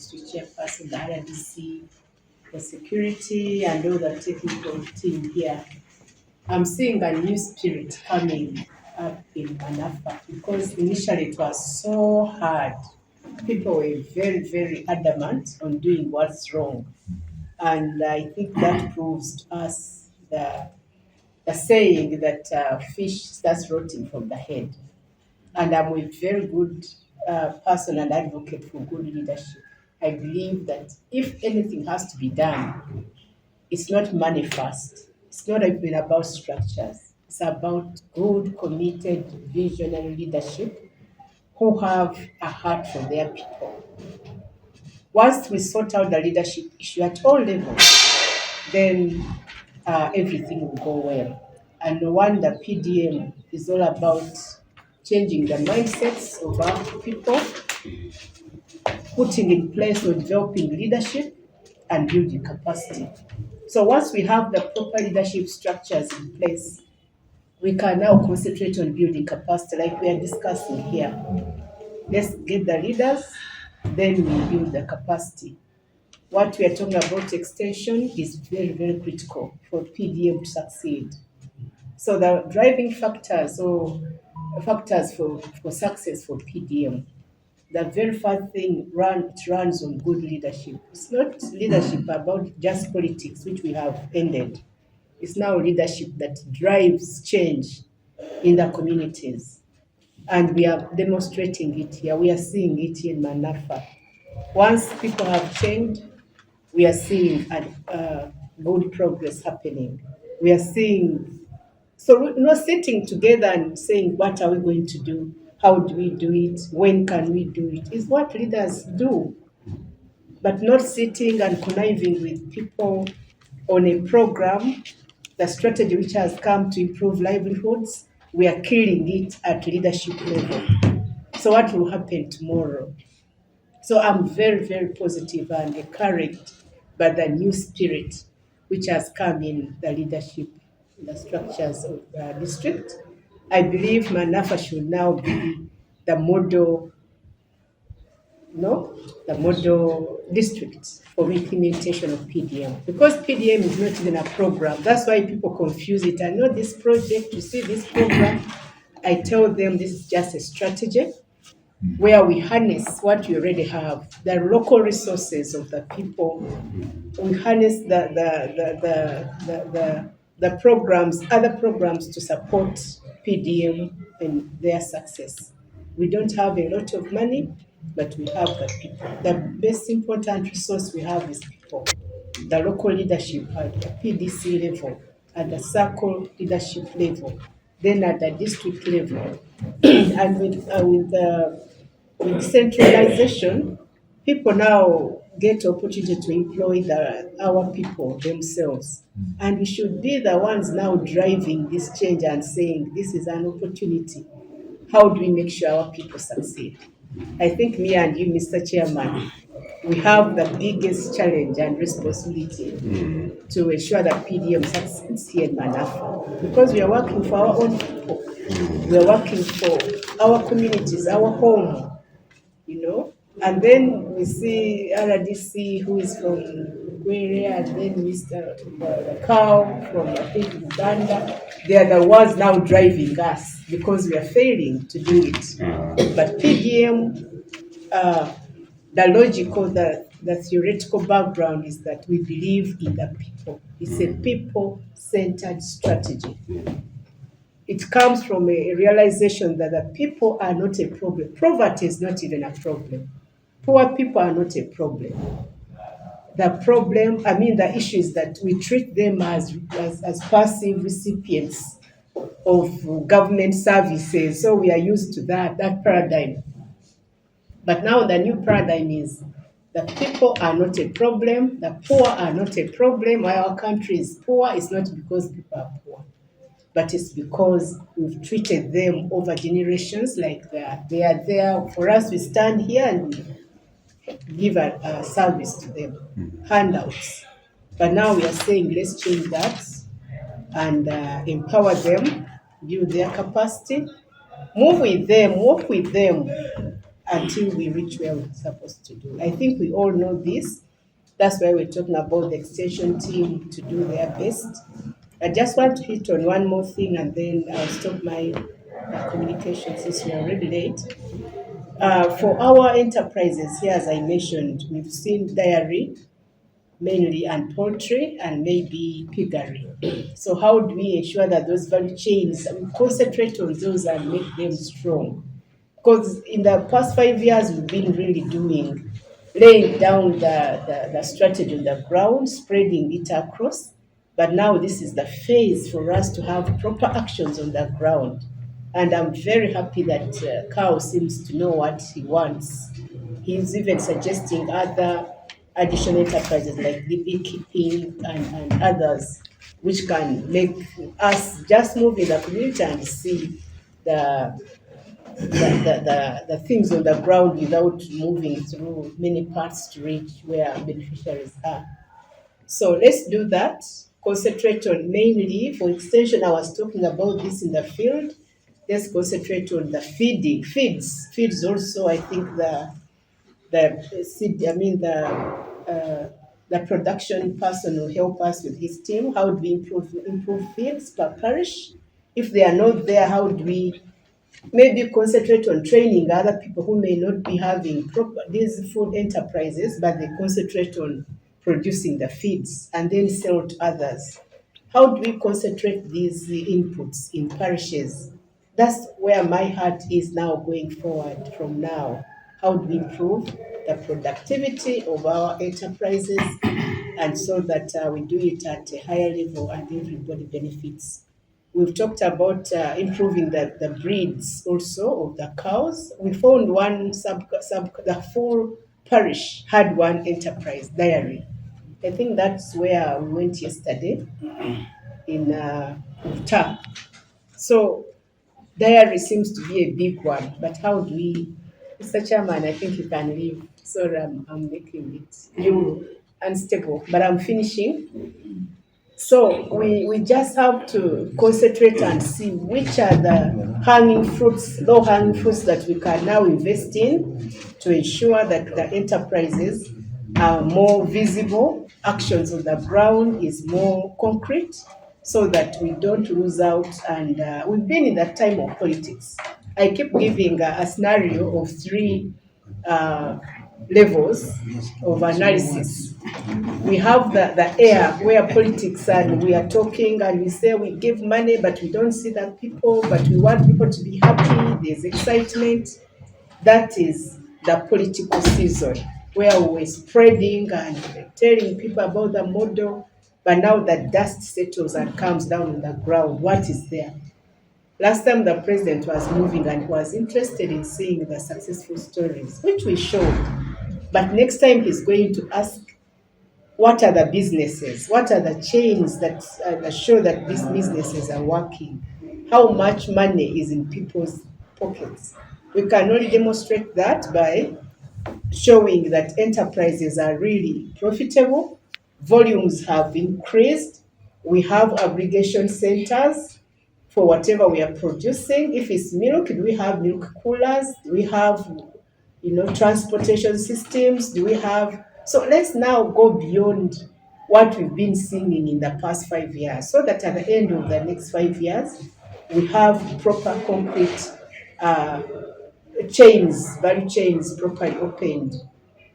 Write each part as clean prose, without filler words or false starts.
district chairperson, the RDC, the security, and all the technical team here. I'm seeing a new spirit coming up in Manafwa because initially it was so hard. People were very, very adamant on doing what's wrong. And I think that proves to us the saying that fish starts rotting from the head. And I'm a very good person and advocate for good leadership. I believe that if anything has to be done, it's not money first. It's not even about structures. It's about good, committed, visionary leadership who have a heart for their people. Once we sort out the leadership issue at all levels, then everything will go well. And no wonder PDM is all about changing the mindsets of our people, putting in place or developing leadership and building capacity. So once we have the proper leadership structures in place, we can now concentrate on building capacity like we are discussing here. Let's get the leaders, then we build the capacity. What we are talking about extension is very, very critical for PDM to succeed. So the driving factors or factors for success for PDM, the very first thing it runs on good leadership. It's not leadership about just politics, which we have ended. It's now leadership that drives change in the communities. And we are demonstrating it here. We are seeing it in Manafwa. Once people have changed, we are seeing good progress happening. We are seeing, so we're not sitting together and saying, what are we going to do? How do we do it? When can we do it? Is what leaders do. But not sitting and conniving with people on a program, the strategy which has come to improve livelihoods, we are killing it at leadership level. So what will happen tomorrow? So I'm very, very positive and encouraged by the new spirit which has come in the leadership, the structures of the district. I believe Manafwa should now be the model, the model district for implementation of PDM. Because PDM is not even a program. That's why people confuse it. I know this project, you see this program. I tell them this is just a strategy where we harness what we already have, the local resources of the people. We harness the programs, other programs to support PDM and their success. We don't have a lot of money, but we have the people. The best important resource we have is people. The local leadership at the PDC level, at the circle leadership level, then at the district level, and with centralization, people now get opportunity to employ our people themselves. And we should be the ones now driving this change and saying, this is an opportunity. How do we make sure our people succeed? I think me and you, Mr. Chairman, we have the biggest challenge and responsibility to ensure that PDM succeeds here in Manafwa. Because we are working for our own people. We are working for our communities, our home. And then we see RDC, who is from Gwere, and then Mr. Cow from, I think, Uganda. They are the ones now driving us because we are failing to do it. But PDM, the logical, the theoretical background is that we believe in the people. It's a people-centered strategy. It comes from a realization that the people are not a problem. Poverty is not even a problem. Poor people are not a problem. The issue is that we treat them as passive recipients of government services. So we are used to that paradigm. But now the new paradigm is the people are not a problem. The poor are not a problem. Why our country is poor is not because people are poor, but it's because we've treated them over generations like that. They are there for us. We stand here and we give a service to them, handouts. But now we are saying, let's change that and empower them, build their capacity, move with them, work with them. until we reach where we're supposed to do. I think we all know this. That's why we're talking about the extension team to do their best. I just want to hit on one more thing and then I'll stop my communication since we're already late. For our enterprises here, as I mentioned, we've seen dairy mainly and poultry and maybe piggery. So how do we ensure that those value chains, we concentrate on those and make them strong? Because in the past 5 years, we've been really laying down the strategy on the ground, spreading it across. But now this is the phase for us to have proper actions on the ground. And I'm very happy that Carl seems to know what he wants. He's even suggesting other additional enterprises like the beekeeping and others, which can make us just move in the community and see the the things on the ground without moving through many parts to reach where beneficiaries are. So let's do that. Concentrate on mainly for extension. I was talking about this in the field. Let's concentrate on the feeds also. I think the production person will help us with his team. How do we improve feeds per parish? If they are not there, how do we maybe concentrate on training other people who may not be having these food enterprises, but they concentrate on producing the feeds and then sell to others? How do we concentrate these inputs in parishes? That's where my heart is now going forward from now. How do we improve the productivity of our enterprises and so that we do it at a higher level and everybody benefits? We've talked about improving the breeds also of the cows. We found the full parish had one enterprise, dairy. I think that's where we went yesterday in Utah. So dairy seems to be a big one, but how do we, Mr. Chairman, I think you can leave. Sorry, I'm making it unstable, but I'm finishing. So we just have to concentrate and see which are the low-hanging fruits that we can now invest in to ensure that the enterprises are more visible, actions on the ground is more concrete, so that we don't lose out. And we've been in that time of politics. I keep giving a scenario of three levels of analysis. We have the air where politics and we are talking and we say we give money, but we don't see the people, but we want people to be happy, there's excitement. That is the political season where we're spreading and telling people about the model, but now the dust settles and comes down on the ground. What is there? Last time the president was moving and was interested in seeing the successful stories, which we showed. But next time he's going to ask, what are the businesses? What are the chains that show that these businesses are working? How much money is in people's pockets? We can only demonstrate that by showing that enterprises are really profitable, volumes have increased, we have aggregation centers for whatever we are producing. If it's milk, do we have milk coolers? Do we have, transportation systems? Do we have? So let's now go beyond what we've been singing in the past 5 years, so that at the end of the next 5 years, we have proper, concrete value chains properly opened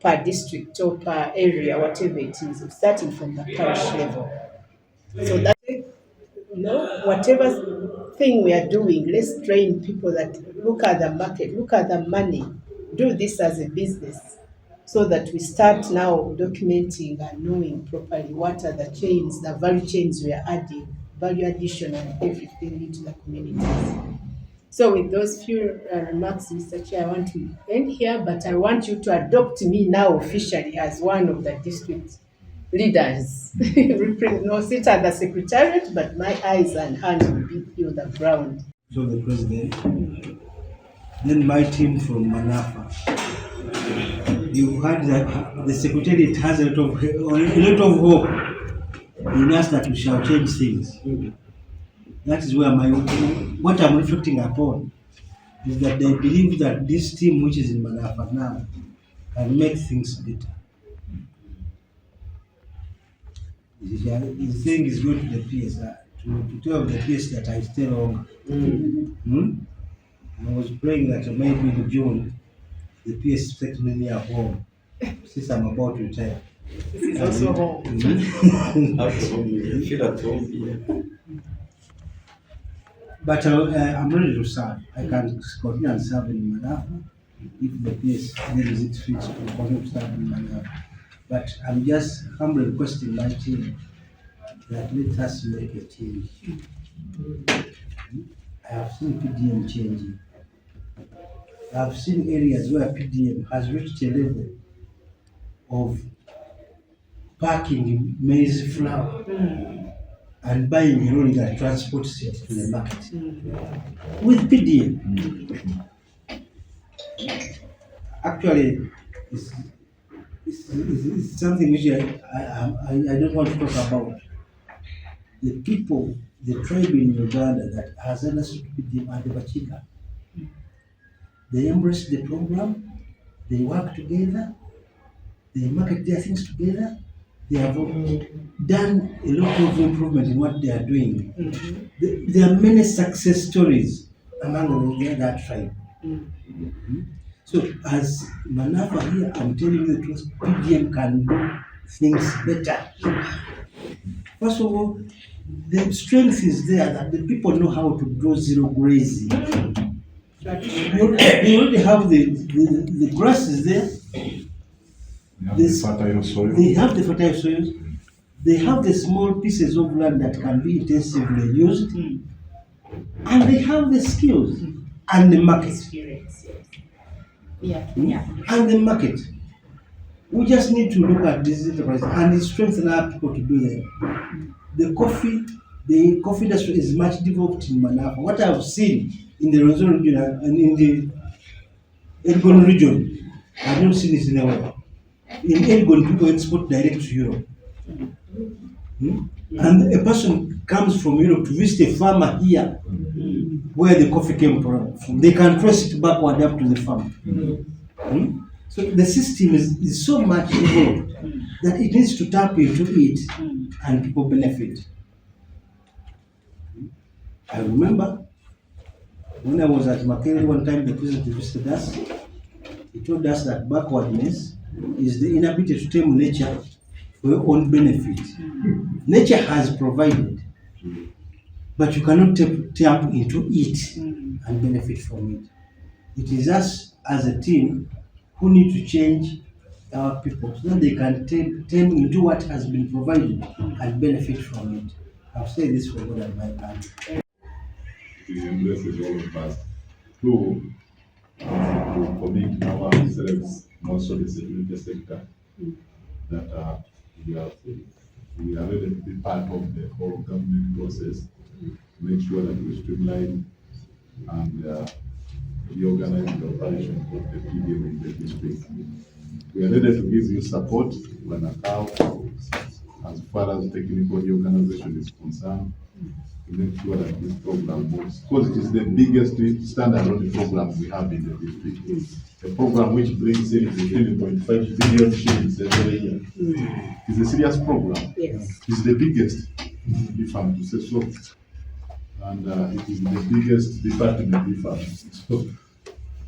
per district or per area, whatever it is, starting from the parish level. So that, whatever thing we are doing, let's train people that look at the market, look at the money, do this as a business, so that we start now documenting and knowing properly what are the chains, the value chains we are adding, value addition and everything into the communities. So with those few remarks, Mr. Chair, I want to end here, but I want you to adopt me now officially as one of the district leaders. No sit at the secretariat, but my eyes and hands will be on the ground. So the president, then my team from Manafwa. You heard that the secretariat has a lot of hope in us that we shall change things. That is where what I'm reflecting upon. is that they believe that this team, which is in Manafwa now, can make things better. The thing is going to the PS, to tell the PS that I stay longer. I was praying that maybe in June, the PS takes me near home, since I'm about to retire. This is also home. You feel at home here. But I'm ready to serve. I can continue and serve in Manafwa if the PS deems it fit to continue to serve in Manafwa. But I'm just humbly requesting my team that let us make a change. I have seen PDM changing. I have seen areas where PDM has reached a level of packing maize flour and buying a lorry that transports it to the market with PDM. Actually, it's something which I don't want to talk about. The people, the tribe in Uganda that has understood PDM and the Bachiga, they embrace the program, they work together, they market their things together. They have done a lot of improvement in what they are doing. There are many success stories among that tribe. So as Manafwa here, I'm telling you the truth, PDM can do things better. First of all, the strength is there that the people know how to grow zero grazing. You already have the grass is there. They have the fertile soil. They have the fertile soils. They have the small pieces of land that can be intensively used. And they have the skills and the market. And the market. We just need to look at this enterprise and strengthen our people to do that. The coffee industry is much developed in Manafwa. What I've seen in the Resolve region and in the Elgon region, I've not seen this in the world. In Elgon, people export direct to Europe. And a person comes from Europe to visit a farmer here where the coffee came from. They can trace it backward up to the farm. So the system is so much developed that it needs to tap into it and people benefit. I remember when I was at Makere one time, the president visited us. He told us that backwardness is the inability to tame nature for your own benefit. Nature has provided, but you cannot tap into it and benefit from it. It is us as a team who need to change our people so that they can tame into what has been provided and benefit from it. I've said this for more than my time. It embraces all of us to commit ourselves also the security sector that we are ready to be part of the whole government process to make sure that we streamline and reorganize the operation of the PDM in the district. We are ready to give you support when as far as technical reorganization is concerned, to make sure that this program works, because it is the biggest standalone program we have in the district. A program which brings in 15.5 billion shillings every year. It's a serious program. Yes. It's the biggest, if I'm to say so. And it is the biggest department, if I'm so.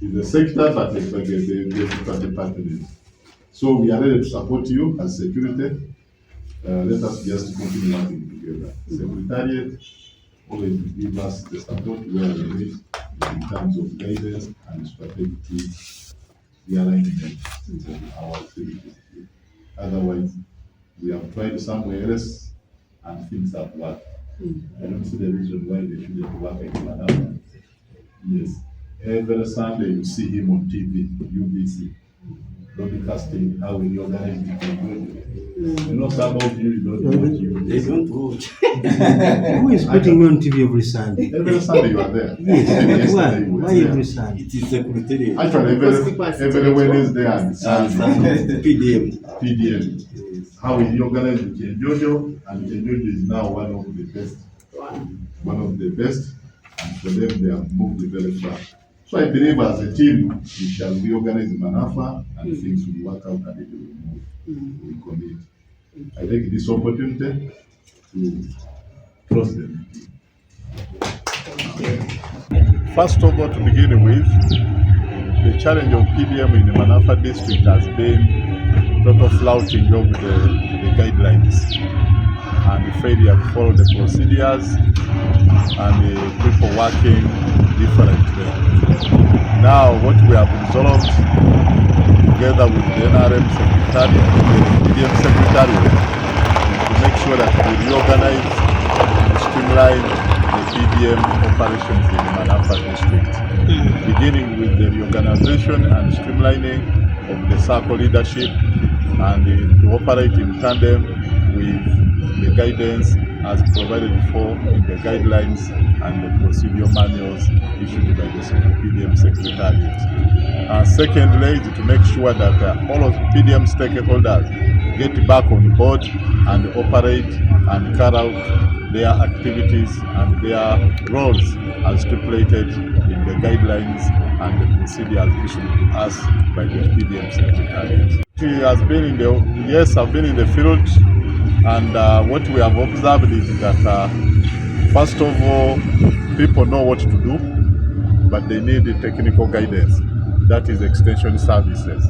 It's a sector, but it's like a department. So we are ready to support you as security. Let us just continue working together. Secretariat always give us the support where we need in terms of guidance and strategic realignment of our activities. Otherwise, we have tried somewhere else and things have worked. I don't see the reason why they shouldn't work in Manafwa. Yes, every Sunday you see him on TV, UBC, broadcasting how we organize the You know, some of you don't watch UBC. They don't watch. Who is putting me on TV every Sunday? Every Sunday you are there. Yes. Why every Sunday? It is secretariat. Actually, every Wednesday and Sunday. PDM. How we organize with Jojo, and Jojo is now one of the best. One of the best, and for them they have moved very far. So I believe as a team, we shall reorganize Manafwa and things will work out and it will move. We commit. I take this opportunity to close the meeting. First of all, to begin with, the challenge of PDM in the Manafwa district has been total flouting of the guidelines and the failure to follow the procedures and the people working differently. Now what we have resolved together with the NRM secretariat, the PDM secretariat, to make sure that we reorganize and streamline the PDM operations in the Manafwa district, beginning with the reorganization and streamlining of the circle leadership and to operate in tandem with the guidance as provided before in the guidelines and the procedure manuals issued by the PDM Secretariat. Secondly, is to make sure that all of the PDM stakeholders get back on board and operate and carry out their activities and their roles as stipulated in the guidelines and the procedures issued to us by the PDM Secretariat. I've been in the field, and what we have observed is that first of all, people know what to do, but they need the technical guidance. That is extension services.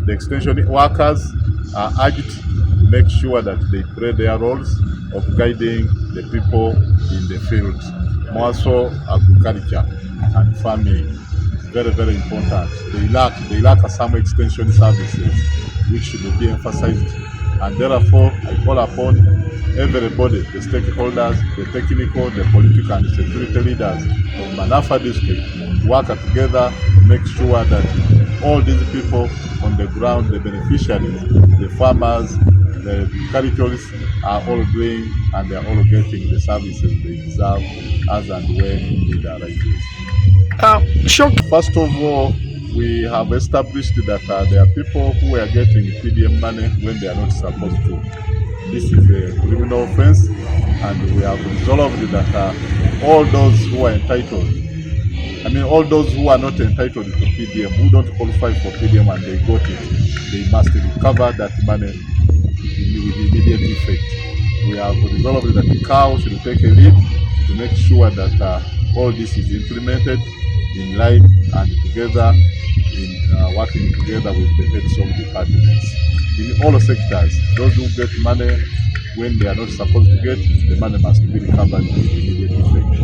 The extension workers are urged to make sure that they play their roles of guiding the people in the field. More so agriculture and farming is very, very important. They lack some extension services which should be emphasized, and therefore I call upon everybody, the stakeholders, the technical, the political and security leaders of Manafwa district to work together to make sure that all these people on the ground, the beneficiaries, the farmers, the agriculturists are all doing and they are all getting the services they deserve as and when need arises. Sure. First of all, we have established that there are people who are getting PDM money when they are not supposed to. This is a criminal offense, and we have resolved that all those who are entitled, all those who are not entitled to PDM, who don't qualify for PDM and they got it, they must recover that money with immediate effect. We have resolved that the cow should take a lead to make sure that all this is implemented in line and together in working together with the heads of departments. In all sectors, those who get money when they are not supposed to get, the money must be recovered with immediate effect.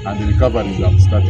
And the recoveries have started.